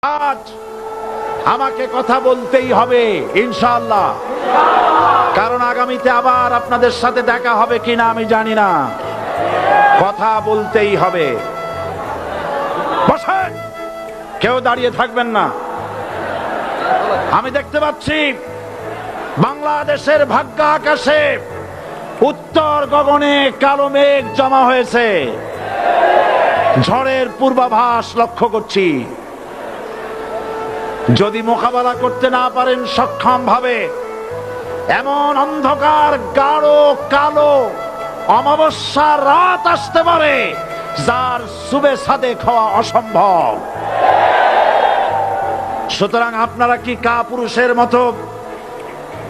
আজ আমাকে কথা বলতেই হবে ইনশাআল্লাহ, কারণ আগামীতে আবার আপনাদের সাথে দেখা হবে কিনা আমি জানি না। কথা বলতেই হবে। বসেন, কেউ দাঁড়িয়ে থাকবেন না। আমি দেখতে পাচ্ছি বাংলাদেশের ভাগ্য আকাশে উত্তর গগনে কালো মেঘ জমা হয়েছে। ঝড়ের পূর্বাভাস লক্ষ্য করছি। যদি মোকাবেলা করতে না পারেন সক্ষম ভাবে, এমন অন্ধকার গাঢ় কালো অমাবস্যার রাত আসতে পারে যার সুবে সাদেক হওয়া অসম্ভব। সুতরাং আপনারা কি কাপুরুষের মতো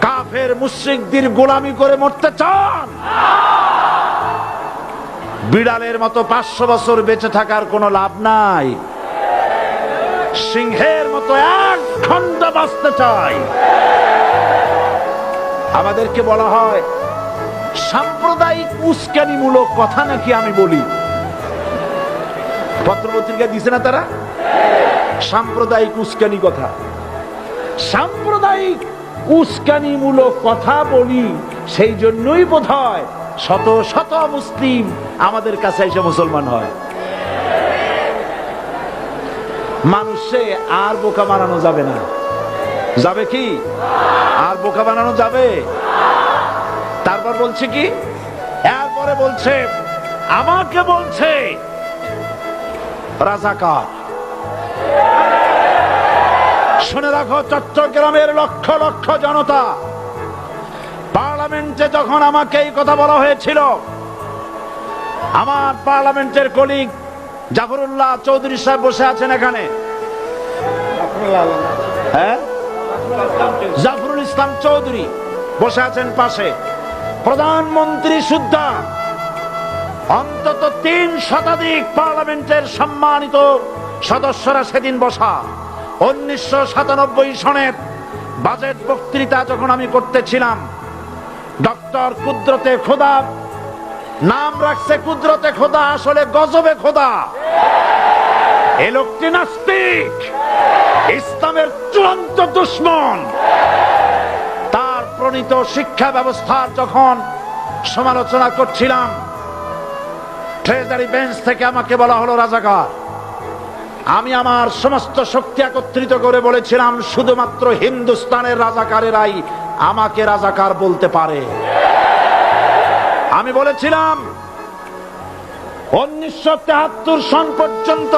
কাফের মুশরিকদের গোলামি করে মরতে চান? বিড়ালের মতো 500 বছর বেঁচে থাকার কোনো লাভ নাই। সিংহের মতো এক ঘন্টা বাঁচতে চাই। আমাদেরকে বলা হয় সাম্প্রদায়িক উস্কানিমূলক কথা নাকি আমি বলি। পত্রপত্রিকা দিছে না তারা? সাম্প্রদায়িক উস্কানি কথা, সাম্প্রদায়িক উস্কানিমূলক কথা বলি। সেই জন্যই বোধহয় শত শত মুসলিম আমাদের কাছে এসে মুসলমান হয়। মানুষে আর বোকা বানানো যাবে না। যাবে কি? আর বোকা বানানো যাবে? তারপর বলছে কি? এরপরে বলছে, আমাকে বলছে রাজাকার। শুনে রাখো চট্টগ্রামের লক্ষ লক্ষ জনতা, পার্লামেন্টে যখন আমাকে এই কথা বলা হয়েছিল, আমার পার্লামেন্টের কলিগ জাফরুল্লাহ চৌধুরী সাহেব বসে আছেন এখানে। হ্যাঁ, জাফরুল ইসলাম চৌধুরী বসে আছেন পাশে। প্রধানমন্ত্রী সুদ্ধা, অন্তত 3 শতাধিক পার্লামেন্টের সম্মানিত সদস্যরা সেদিন বসা। 1997 সনের বাজেট বক্তৃতা যখন আমি করতেছিলাম, ডক্টর কুদরতে খোদা, নাম রাখছে কুদরতে খোদা, আসলে গজবে খোদা। এই লোকটি নাস্তিক, ইসলামের চূড়ান্ত দুশমন। তার প্রণীত শিক্ষা ব্যবস্থার যখন সমালোচনা করছিলাম, ট্রেজারি বেঞ্চ থেকে আমাকে বলা হলো রাজাকার। আমি আমার সমস্ত শক্তি একত্রিত করে বলেছিলাম, শুধুমাত্র হিন্দুস্তানের রাজাকারেরাই আমাকে রাজাকার বলতে পারে। আমি বলেছিলাম 1973 সন পর্যন্ত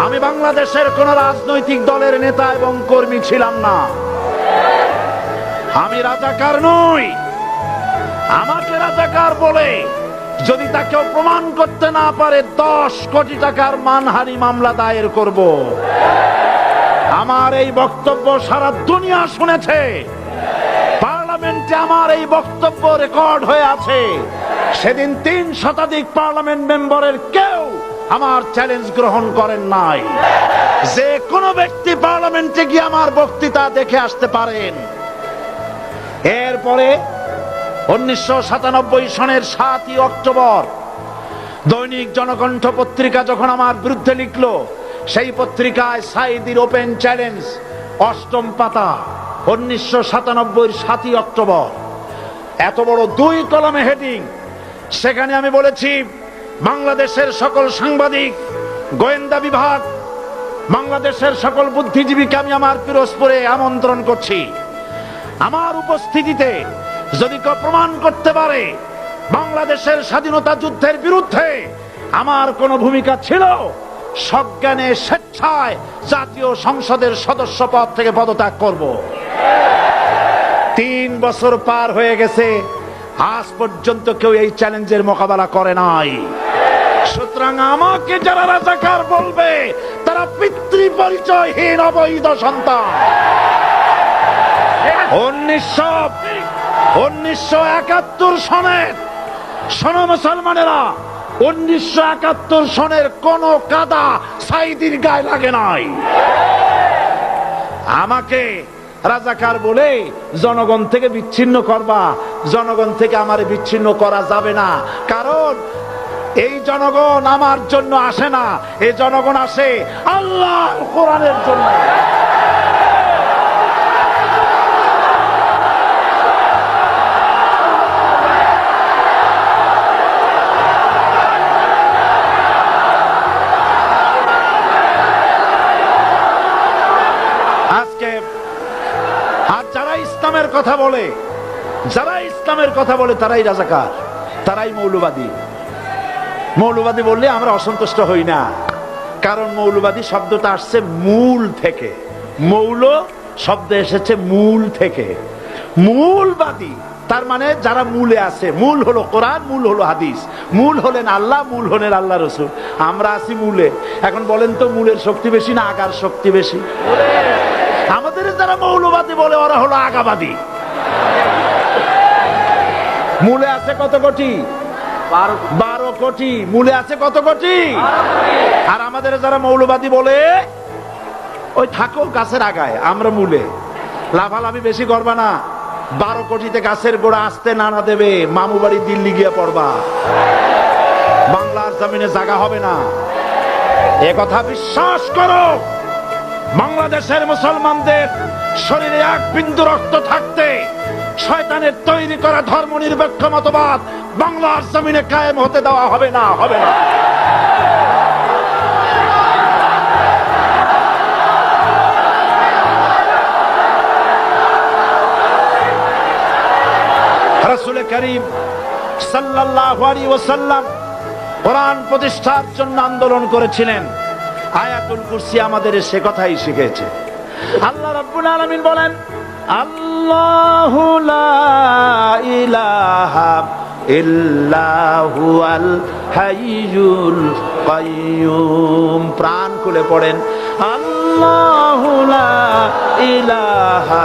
আমি বাংলাদেশের কোন রাজনৈতিক দলের নেতা এবং কর্মী ছিলাম না। আমি রাজাকার নই। আমাকে রাজাকার বলে যদি তাকেও প্রমাণ করতে না পারে, 10 কোটি টাকার মানহানি মামলা দায়ের করব। আমার এই বক্তব্য সারা দুনিয়া শুনেছে। পার্লামেন্টে আমার এই বক্তব্য রেকর্ড হয়ে আছে। সেদিন 3 শতাধিক পার্লামেন্ট মেম্বারের কেউ আমার চ্যালেঞ্জ গ্রহণ করেন নাই। যে কোনো ব্যক্তি পার্লামেন্টে গিয়ে আমার বক্তৃতা দেখে আসতে পারেন। এরপরে 1997 সনের 7ই অক্টোবর দৈনিক জনকণ্ঠ পত্রিকা যখন আমার বিরুদ্ধে লিখলো, সেই পত্রিকায় সাইদির ওপেন চ্যালেঞ্জ 8ম পাতা, 1997 7ই অক্টোবর, এত বড় 2 কলমে হেডিং। সেখানে আমি বলেছি, বাংলাদেশের সকল সাংবাদিক, গোয়েন্দা বিভাগ, বাংলাদেশের সকল বুদ্ধিজীবীকে আমি আমার পিরোজপুরে আমন্ত্রণ করছি। আমার উপস্থিতিতে যদি কেউ প্রমাণ করতে পারে বাংলাদেশের স্বাধীনতা যুদ্ধের বিরুদ্ধে আমার কোনো ভূমিকা ছিল, সজ্ঞানে স্বেচ্ছায় জাতীয় সংসদের সদস্য পদ থেকে পদত্যাগ করব। 3 বছর পার হয়ে গেছে, আজ পর্যন্ত কেউ এই চ্যালেঞ্জের মোকাবেলা করে নাই। সুতরাং আমাকে যারা রাজাকার বলবে, তারা পিতৃ পরিচয়হীন অবৈধ সন্তান। 1971 সনের, শোনো মুসলমানেরা, 1971 সনের কোন কাদা সাইদির গায়ে লাগে নাই। আমাকে রাজাকার বলে জনগণ থেকে বিচ্ছিন্ন করবা। জনগণ থেকে আমারে বিচ্ছিন্ন করা যাবে না, কারণ এই জনগণ আমার জন্য আসে না, এই জনগণ আসে আল্লাহর কোরআনের জন্য। আজকে আর যারা ইসলামের কথা বলে, যারা ইসলামের কথা বলে তারাই রাজাকার, তারাই মৌলবাদী। মৌলবাদী বললে আমরা অসন্তুষ্ট হই না, কারণ মৌলবাদী শব্দটা আসছে মূল থেকে। মৌল শব্দ এসেছে মূল থেকে। মূলবাদী তার মানে যারা মূলে আছে। মূল হলো কোরআন, মূল হলো হাদিস, মূল হলেন আল্লাহ, মূল হলেন আল্লাহ রসুল। আমরা আছি মূলে। এখন বলেন তো মূলের শক্তি বেশি না আগার শক্তি বেশি? আমাদের যারা মৌলবাদী বলে ওরা হলো আগাবাদী। মূলে আছে কত কোটি? 12 কোটি। মূলে আছে কত কোটি? আর আমাদের যারা মৌলবাদী বলে ওই থাকো গাছের আগায়, আমরা মূলে। লাফালাফি বেশি করবা না, 12 কোটিতে গাছের গোড়া আসতে নানা দেবে, মামু বাড়ি দিল্লি গিয়ে পড়বা, বাংলার জমিনে জায়গা হবে না। এ কথা বিশ্বাস করো। বাংলাদেশের মুসলমানদের শরীরে এক বিন্দু রক্ত থাকতে শয়তানের তৈরি করা ধর্ম নিরপেক্ষ মতবাদ বাংলার জমিনে কায়েম হতে দেওয়া হবে না, হবে না। রাসূল করিম সাল্লাল্লাহু আলাইহি ওয়াসাল্লাম কোরআন প্রতিষ্ঠার জন্য আন্দোলন করেছিলেন। আয়াতুল কুরসি আমাদের সে কথাই শিখেছে। আল্লাহ রাব্বুল আলামিন বলেন, আল্লাহু লা ইলাহা ইল্লা হুয়াল হাইয়ুল কাইয়্যুম। প্রাণ খুলে পড়েন, আল্লাহু লা ইলাহা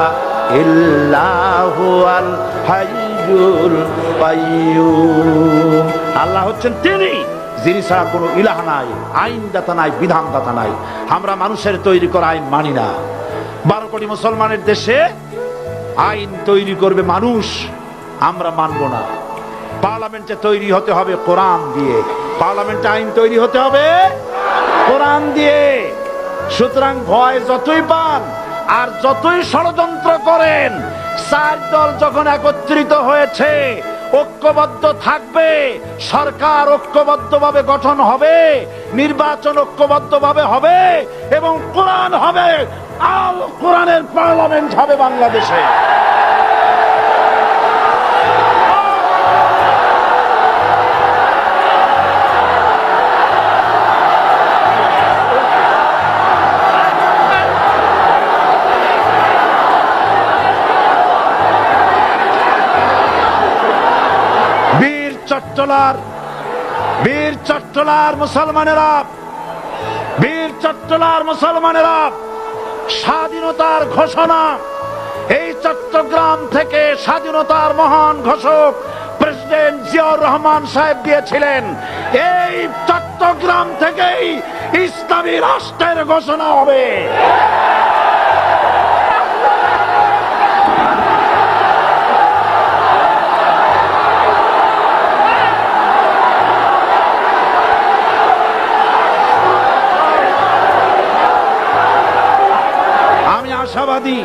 ইল্লা হুয়াল হাইয়ুল কাইয়্যুম। আল্লাহ হচ্ছেন তিনি, যিনি ছাড়া কোনো ইলাহ নাই, আইনদাতা নাই, বিধানদাতা নাই। আমরা মানুষের তৈরি করা আইন মানি না। 12 কোটি মুসলমানের দেশে আইন তৈরি করবে মানুষ, আমরা মানব না। পার্লামেন্টে তৈরি হতে হবে কোরআন দিয়ে, পার্লামেন্টে আইন তৈরি হতে হবে কোরআন দিয়ে। সুতরাং ভয় যতই পান আর যতই ষড়যন্ত্র করেন, 4 দল যখন একত্রিত হয়েছে, ঐক্যবদ্ধ থাকবে, সরকার ঐক্যবদ্ধভাবে গঠন হবে, নির্বাচন ঐক্যবদ্ধভাবে হবে এবং কোরআন হবে, আল কোরআনের পার্লামেন্ট হবে বাংলাদেশে। বীর চট্টলার মুসলমানেরা, বীর চট্টলার মুসলমানেরা স্বাধীনতার ঘোষণা, এই চট্টগ্রাম থেকে স্বাধীনতার মহান ঘোষক প্রেসিডেন্ট জিয়াউর রহমান সাহেব দিয়েছিলেন। এই চট্টগ্রাম থেকেই ইসলামী রাষ্ট্রের ঘোষণা হবে। আশাবাদী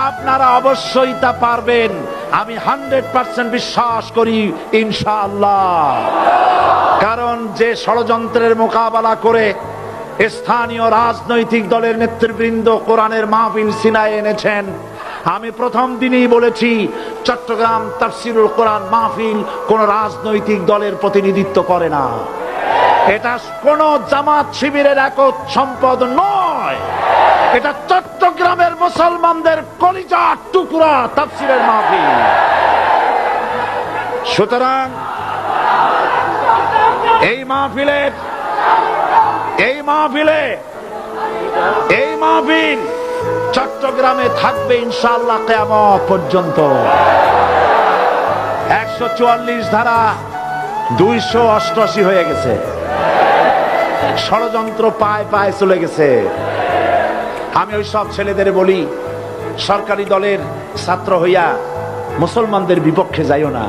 আপনারা অবশ্যই তা পারবেন। আমি 100% বিশ্বাস করি ইনশাআল্লাহ। কারণ যে ষড়যন্ত্রের মোকাবেলা করে স্থানীয় রাজনৈতিক দলের নেতৃবৃন্দ কোরআনের মাহফিল সিনায় এনেছেন, আমি প্রথম দিনই বলেছি চট্টগ্রাম তাফসিরুল কোরআন মাহফিল কোন রাজনৈতিক দলের প্রতিনিধিত্ব করে না। এটা কোন জামাত শিবিরের একক সম্পদ নয়, এটা চট্টগ্রামের মুসলমানদের কলিজার টুকরা তাফসিরের মাহফিল। সুতরাং এই মাহফিল চট্টগ্রামে থাকবে ইনশাআল্লাহ কিয়ামত পর্যন্ত। 144 ধারা 288 হয়ে গেছে, ষড়যন্ত্র পায় পায় চলে গেছে। আমি ওই সব ছেলেদের বলি, সরকারি দলের ছাত্র হইয়া মুসলমানদের বিপক্ষে যাইও না।